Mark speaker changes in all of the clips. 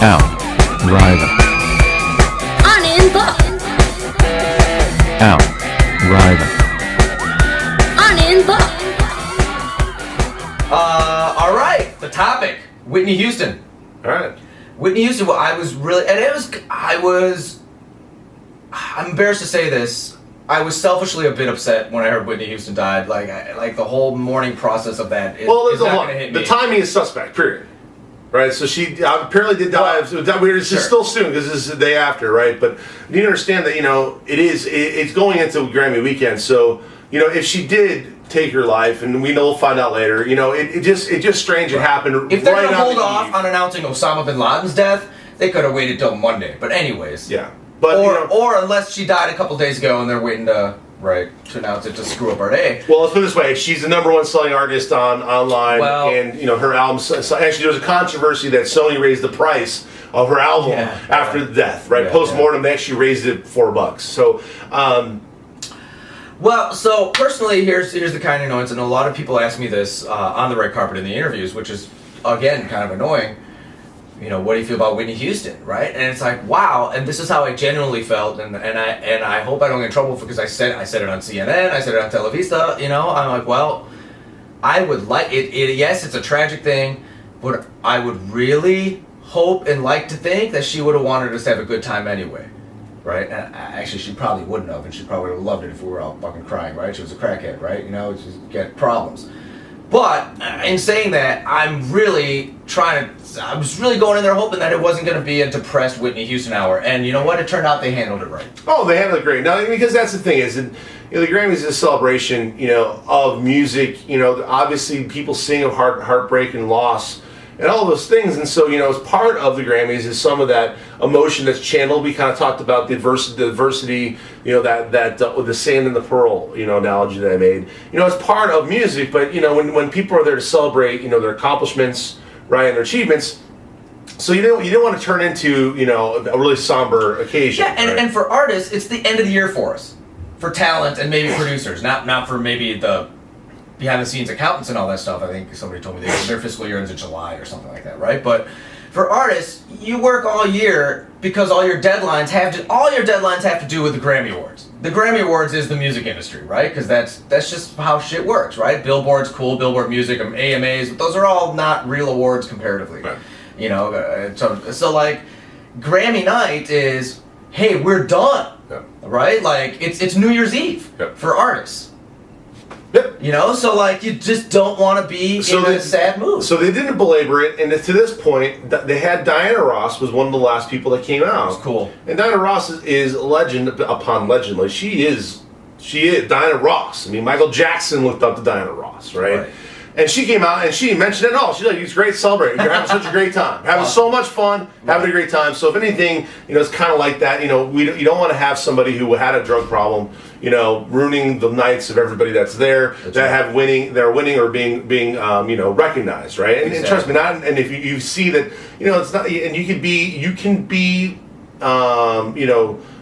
Speaker 1: Outrider.
Speaker 2: Anand Bhatt.
Speaker 1: Outrider.
Speaker 2: Anand Bhatt.
Speaker 3: All right, the topic, Whitney Houston.
Speaker 4: All right.
Speaker 3: Whitney Houston, well, I'm embarrassed to say this, I was selfishly a bit upset when I heard Whitney Houston died. Like the whole mourning process of that is not going to hit me.
Speaker 4: The timing is suspect, period. Right, so she apparently did die. It's
Speaker 3: sure.
Speaker 4: still soon because this is the day after, right? But you need to understand that it's going into Grammy weekend. So if she did take her life, and we'll find out later. It's just strange it happened.
Speaker 3: If they're
Speaker 4: right
Speaker 3: going to hold
Speaker 4: on
Speaker 3: off
Speaker 4: eve.
Speaker 3: on announcing Osama bin Laden's death, they could have waited till Monday. But anyways,
Speaker 4: Yeah, but
Speaker 3: or unless she died a couple days ago and they're waiting to announce it to screw up our day.
Speaker 4: Well, let's put it this way: she's the #1 selling artist online, and her albums. Actually, there was a controversy that Sony raised the price of her album after the death. Right, post-mortem, they actually raised it $4. So.
Speaker 3: Well, so personally, here's the kind of annoyance, and a lot of people ask me this on the red carpet in the interviews, which is again kind of annoying. What do you feel about Whitney Houston, right? And it's like, wow, and this is how I genuinely felt, and I hope I don't get in trouble because I said it on CNN, I said it on Televisa. I'm like, well, I would like it. Yes, it's a tragic thing, but I would really hope and like to think that she would have wanted us to have a good time anyway. Right? And actually, she probably wouldn't have, and she probably would have loved it if we were all fucking crying, right? She was a crackhead, right? She's got problems. But in saying that, I was really going in there hoping that it wasn't going to be a depressed Whitney Houston hour. And you know what? It turned out they handled it right.
Speaker 4: Oh, they handled it great. Now, because that's the thing is, the Grammys is a celebration, of music. Obviously people sing of heartbreak and loss and all those things. And so, as part of the Grammys is some of that emotion that's channeled. We kind of talked about the diversity, that with the sand and the pearl, analogy that I made. It's part of music, but, when people are there to celebrate, their accomplishments, right, and their achievements, so you don't want to turn into, a really somber occasion.
Speaker 3: Yeah, and for artists, it's the end of the year for us. For talent and maybe producers, not for maybe the behind-the-scenes accountants and all that stuff. I think somebody told me their fiscal year ends in July or something like that, right? But for artists, you work all year because all your deadlines have to do with the Grammy Awards. The Grammy Awards is the music industry, right? Because that's just how shit works, right? Billboard's cool, Billboard Music, AMAs, but those are all not real awards comparatively.
Speaker 4: Right.
Speaker 3: So like Grammy night is, hey, we're done, right? Like it's New Year's Eve for artists.
Speaker 4: Yep.
Speaker 3: So like you just don't want to be in a sad mood.
Speaker 4: So they didn't belabor it, and to this point, they had Diana Ross was one of the last people that came out.
Speaker 3: It was cool.
Speaker 4: And Diana Ross is legend upon legend. Like she is Diana Ross. I mean, Michael Jackson looked up to Diana Ross, right? And she came out and she mentioned it all. She's like, it's great celebrating. You're having such a great time. Having so much fun, having a great time. So if anything, it's kind of like that. You don't want to have somebody who had a drug problem, ruining the nights of everybody that's there, they're winning or being recognized, right? And trust me, and if you see that, it's not, and you can be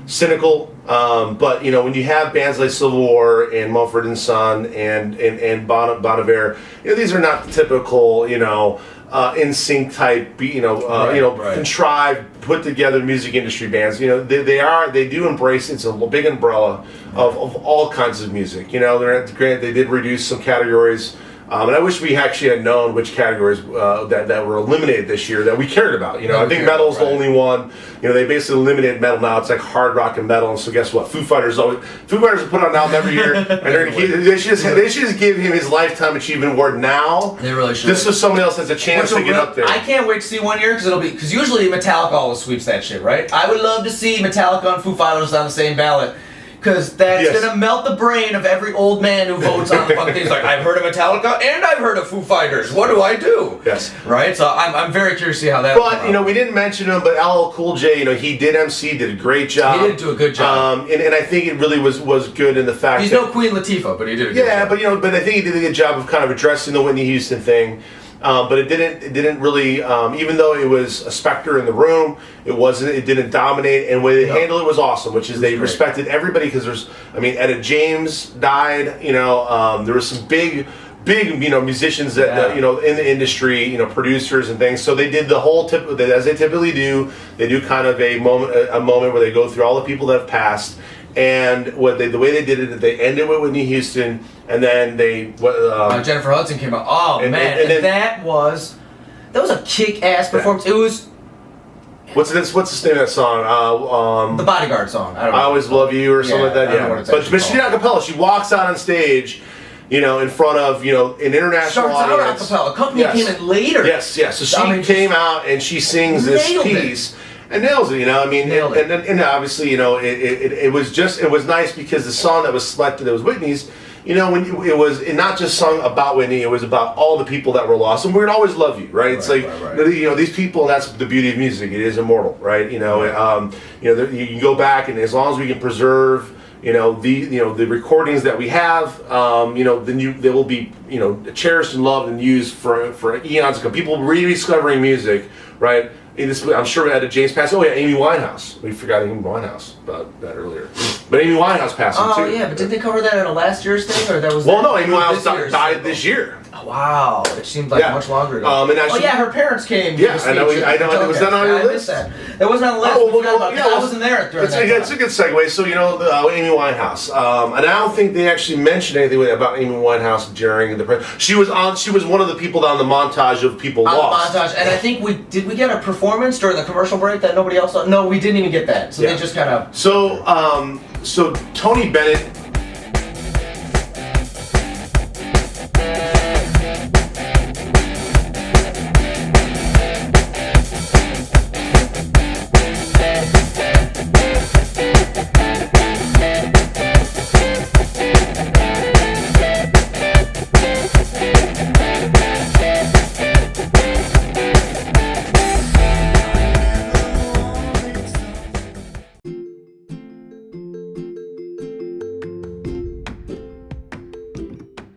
Speaker 4: cynical, but when you have bands like Civil War and Mumford & Son and Bon Iver, these are not the typical in sync type contrived put together music industry bands. They do embrace it's a big umbrella of all kinds of music. They did reduce some categories. And I wish we actually had known which categories that were eliminated this year that we cared about. I think metal's the only one. They basically eliminated metal now. It's like hard rock and metal. And so guess what? Foo Fighters will put on an album every year, and they should just give him his Lifetime Achievement Award now.
Speaker 3: They really should.
Speaker 4: Just so somebody else has a chance to get up there.
Speaker 3: I can't wait to see one year because usually Metallica always sweeps that shit, right? I would love to see Metallica and Foo Fighters on the same ballot. Because that's going to melt the brain of every old man who votes on the fucking things. Like, I've heard of Metallica and I've heard of Foo Fighters. What do I do?
Speaker 4: Yes.
Speaker 3: Right? So I'm very curious to see how that
Speaker 4: But, we didn't mention him, but LL Cool J, he did MC, did a great job.
Speaker 3: He did do a good job.
Speaker 4: And I think it really was good in the fact
Speaker 3: He's
Speaker 4: that...
Speaker 3: no Queen Latifah, but he did a good job.
Speaker 4: But I think he did a good job of kind of addressing the Whitney Houston thing. But it didn't really, even though it was a specter in the room, it didn't dominate, and the way they handled it was awesome, which is they respected everybody, because Etta James died, there was some big big musicians that in the industry, producers and things. So they did the whole as they typically do. They do kind of a moment where they go through all the people that have passed. And the way they did it, they ended with Whitney Houston, and then
Speaker 3: Jennifer Hudson came out. Oh man, and that was a kick-ass performance. It was.
Speaker 4: What's the name of that song?
Speaker 3: The Bodyguard song. I
Speaker 4: Always Love You or something like that. Yeah, but she did a cappella. She walks out on stage, in front of an international audience.
Speaker 3: Starts out a cappella. Company came in later.
Speaker 4: Yes. So she came out and she sings this piece. And nails it, and obviously, it was nice because the song that was selected, that was Whitney's, when it was not just sung about Whitney, it was about all the people that were lost, and we're gonna always love you, right? It's these people, and that's the beauty of music. It is immortal, right? You can go back, and as long as we can preserve, the recordings that we have, then they will be, cherished and loved and used for eons to come. People rediscovering music, right? I'm sure we had a James pass. Oh yeah, Amy Winehouse. We forgot Amy Winehouse about that earlier. But Amy Winehouse passing too.
Speaker 3: Oh yeah, but did they cover that in a last year's thing, or that was?
Speaker 4: Well, no, Amy Winehouse died this year.
Speaker 3: Oh, wow, it seemed like much longer ago. Her parents came.
Speaker 4: Yeah, I know. It was not on your list.
Speaker 3: That wasn't on the list. I wasn't there during that time.
Speaker 4: It's a good segue. So Amy Winehouse, and I don't think they actually mentioned anything about Amy Winehouse during the. She was one of the people on the montage of people lost.
Speaker 3: The montage, and I think we get a performance during the commercial break that nobody else saw? No, we didn't even get that. So they just kind of.
Speaker 4: So Tony Bennett.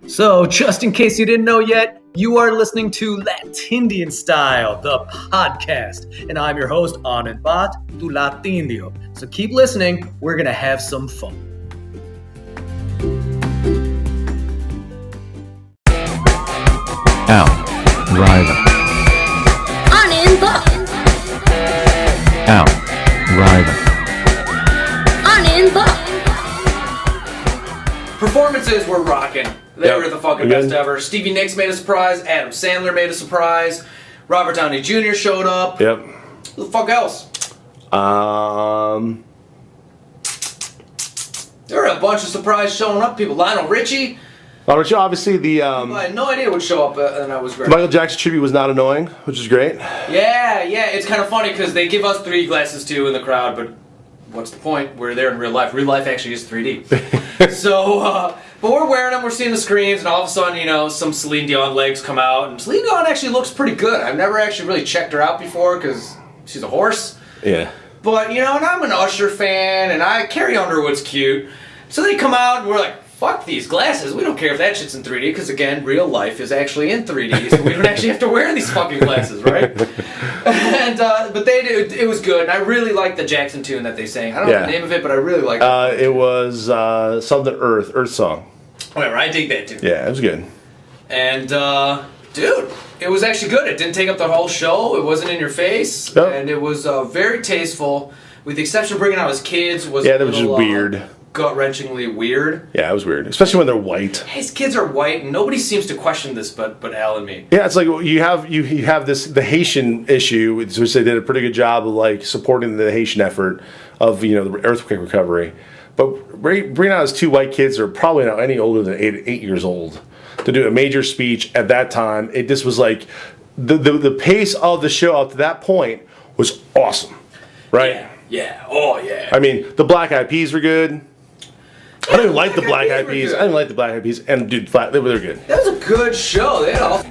Speaker 1: So, just in case you didn't know yet, you are listening to Latindian Style, the podcast. And I'm your host, Anand Bhatt, tu Latindio. So keep listening, we're going to have some fun.
Speaker 5: Out. Rival.
Speaker 2: Anand Bhatt.
Speaker 5: Out. Rival.
Speaker 2: Anand Bhatt.
Speaker 3: Performances were rocking. They were the fucking best ever. Stevie Nicks made a surprise. Adam Sandler made a surprise. Robert Downey Jr. showed up.
Speaker 4: Yep.
Speaker 3: Who the fuck else? There were a bunch of surprise showing up people. Lionel Richie.
Speaker 4: Obviously,
Speaker 3: I had no idea would show up, and I was great.
Speaker 4: Michael Jackson tribute was not annoying, which is great.
Speaker 3: Yeah. It's kind of funny because they give us 3 glasses too in the crowd, but what's the point? We're there in real life. Real life actually is 3D. So, but we're wearing them, we're seeing the screens, and all of a sudden, some Celine Dion legs come out, and Celine Dion actually looks pretty good. I've never actually really checked her out before because she's a horse.
Speaker 4: Yeah.
Speaker 3: But, and I'm an Usher fan, and Carrie Underwood's cute. So they come out, and we're like, fuck these glasses. We don't care if that shit's in 3D, because again, real life is actually in 3D, so we don't actually have to wear these fucking glasses, right? And but it was good, and I really liked the Jackson tune that they sang. I don't know the name of it, but I really liked it.
Speaker 4: It was something Earth song.
Speaker 3: Whatever, I dig that tune.
Speaker 4: Yeah, it was good.
Speaker 3: And dude, it was actually good. It didn't take up the whole show. It wasn't in your face, and it was very tasteful. With the exception of bringing out his kids, that was
Speaker 4: just weird.
Speaker 3: Gut-wrenchingly weird.
Speaker 4: Yeah, it was weird, especially when they're white.
Speaker 3: His kids are white, and nobody seems to question this, but Al and me.
Speaker 4: Yeah, it's like you have the Haitian issue, which they did a pretty good job of supporting the Haitian effort of the earthquake recovery. But bringing out his 2 white kids who are probably not any older than 8 years old to do a major speech at that time. It just was like the pace of the show up to that point was awesome, right?
Speaker 3: Yeah. Oh yeah.
Speaker 4: I mean, the Black Eyed Peas were good. I didn't like the Black Eyed Peas. And dude, they were good.
Speaker 3: That was a good show. They had all.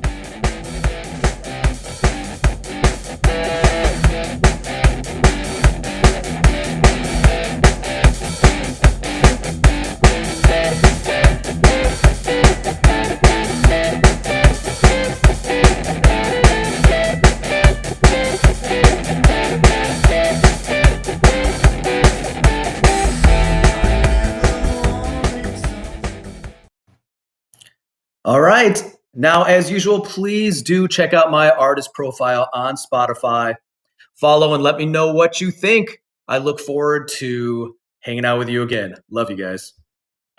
Speaker 1: All right, Now, as usual, please do check out my artist profile on Spotify. Follow and let me know what you think. I look forward to hanging out with you again. Love you guys.